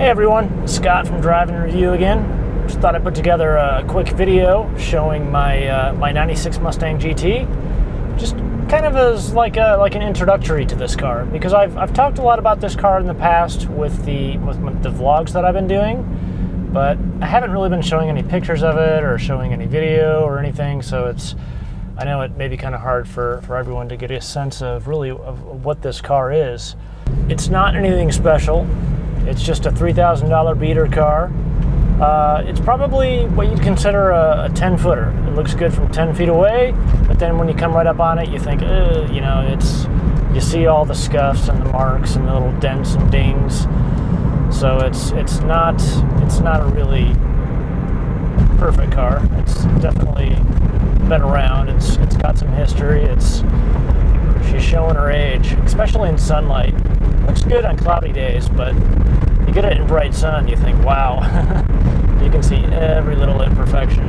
Hey everyone, Scott from Drive and Review again. Just thought I'd put together a quick video showing my my '96 Mustang GT. Just kind of as like an introductory to this car, because I've talked a lot about this car in the past with the vlogs that I've been doing, but I haven't really been showing any pictures of it or showing any video or anything. So I know it may be kind of hard for everyone to get a sense of really of what this car is. It's not anything special. It's just a $3,000 beater car. It's probably what you'd consider a 10-footer. It looks good from 10 feet away, but then when you come right up on it, you think, you know, you see all the scuffs and the marks and the little dents and dings. So it's not a really perfect car. It's definitely been around. It's got some history. She's showing her age, especially in sunlight. Looks good on cloudy days, but you get it in bright sun, you think, wow. You can see every little imperfection.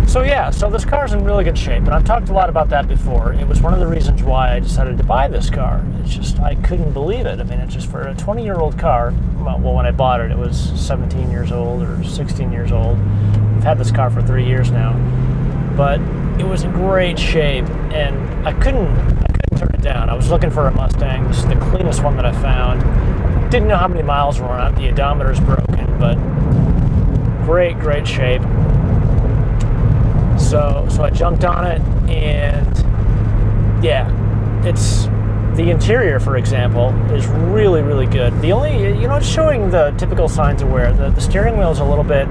So yeah, so this car's in really good shape, and I've talked a lot about that before. It was one of the reasons why I decided to buy this car. It's just, I couldn't believe it. I mean, it's just for a 20-year-old car. Well, when I bought it, it was 17 years old or 16 years old. I've had this car for 3 years now, but it was in great shape, and I couldn't turn it down. I was looking for a Mustang. This is the cleanest one that I found. Didn't know how many miles were on it. The odometer's broken, but great shape. So I jumped on it, and yeah, it's the interior, for example, is really good. The only, you know, it's showing the typical signs of wear. The steering wheel is a little bit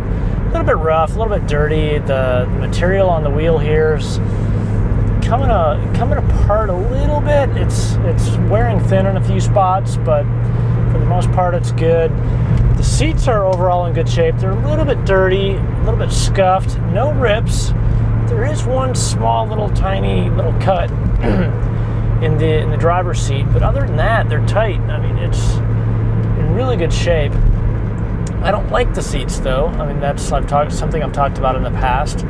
rough, a little bit dirty. The material on the wheel here is coming apart a little bit. It's wearing thin in a few spots, but for the most part, it's good. The seats are overall in good shape. They're a little bit dirty, a little bit scuffed, no rips. There is one small tiny little cut in the driver's seat, but other than that, they're tight. I mean, it's in really good shape. I don't like the seats though. I mean, that's something I've talked about in the past.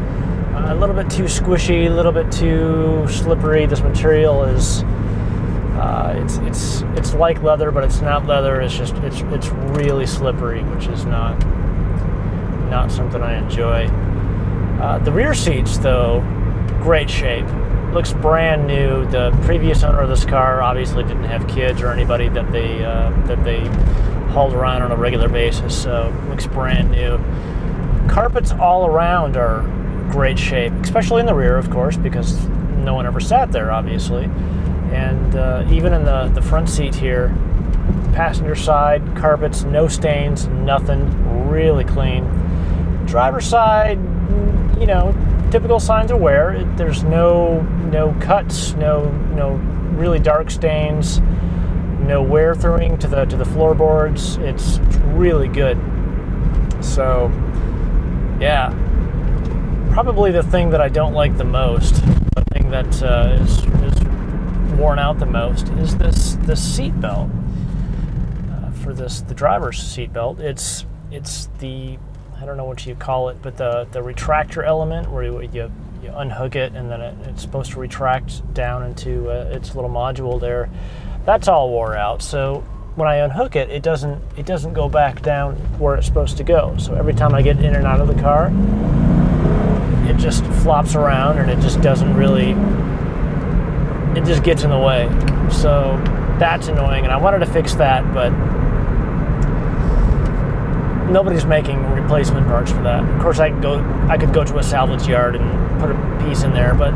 A little bit too squishy, a little bit too slippery. This material is it's like leather, but it's not leather. It's really slippery, which is not something I enjoy. The rear seats, though, great shape. Looks brand new. The previous owner of this car obviously didn't have kids or anybody that they hauled around on a regular basis, so looks brand new. Carpets all around are great shape, especially in the rear, of course, because no one ever sat there, obviously. And even in the front seat here, passenger side, carpets, no stains, nothing, really clean. Driver's side, you know, typical signs of wear. There's no cuts, no really dark stains, no wear throughing to the floorboards. It's really good. So yeah, probably the thing that I don't like the most, the thing that is worn out the most, is this seat belt. For the driver's seat belt, it's the, I don't know what you call it, but the retractor element where you unhook it, and then it's supposed to retract down into its little module there. That's all wore out. So when I unhook it, it doesn't go back down where it's supposed to go. So every time I get in and out of the car, it just flops around, and it just doesn't really. It just gets in the way. So that's annoying, and I wanted to fix that, but nobody's making replacement parts for that. Of course, I could go to a salvage yard and put a piece in there, but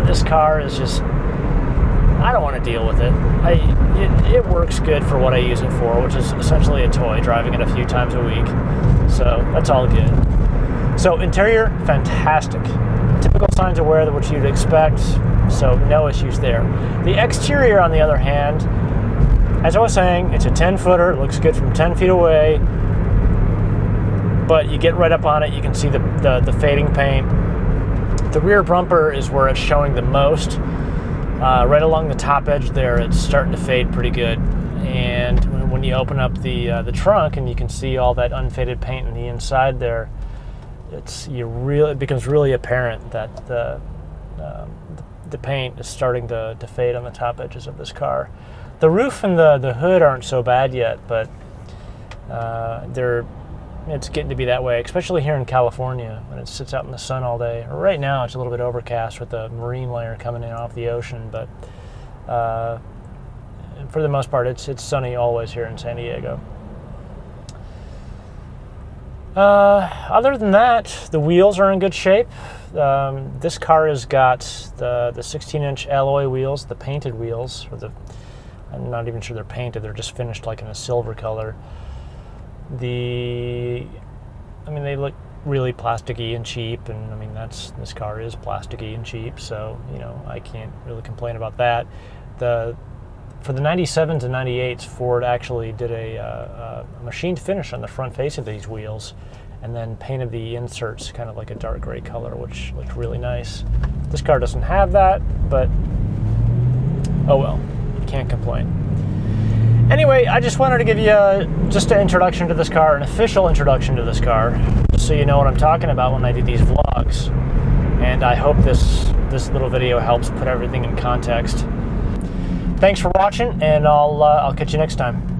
this car is just, I don't want to deal with it. It works good for what I use it for, which is essentially a toy, driving it a few times a week. So that's all good. So interior, fantastic. Typical signs of wear, which you'd expect, so no issues there. The exterior, on the other hand, as I was saying, it's a 10-footer. It looks good from 10 feet away. But you get right up on it, you can see the fading paint. The rear bumper is where it's showing the most. Right along the top edge there, it's starting to fade pretty good. And when you open up the trunk, and you can see all that unfaded paint on the inside there, it becomes really apparent that the paint is starting to fade on the top edges of this car. The roof and the hood aren't so bad yet, but It's getting to be that way, especially here in California when it sits out in the sun all day. Right now it's a little bit overcast with the marine layer coming in off the ocean, but for the most part it's sunny always here in San Diego. Other than that, the wheels are in good shape. This car has got the 16-inch alloy wheels, the painted wheels, I'm not even sure they're painted, they're just finished like in a silver color. They look really plasticky and cheap, and this car is plasticky and cheap, so I can't really complain about that. For the 97s and 98s, Ford actually did a machined finish on the front face of these wheels, and then painted the inserts kind of like a dark gray color, which looked really nice. This car doesn't have that, but oh well, can't complain. Anyway, I just wanted to give you just an introduction to this car, an official introduction to this car, just so you know what I'm talking about when I do these vlogs. And I hope this little video helps put everything in context. Thanks for watching, and I'll catch you next time.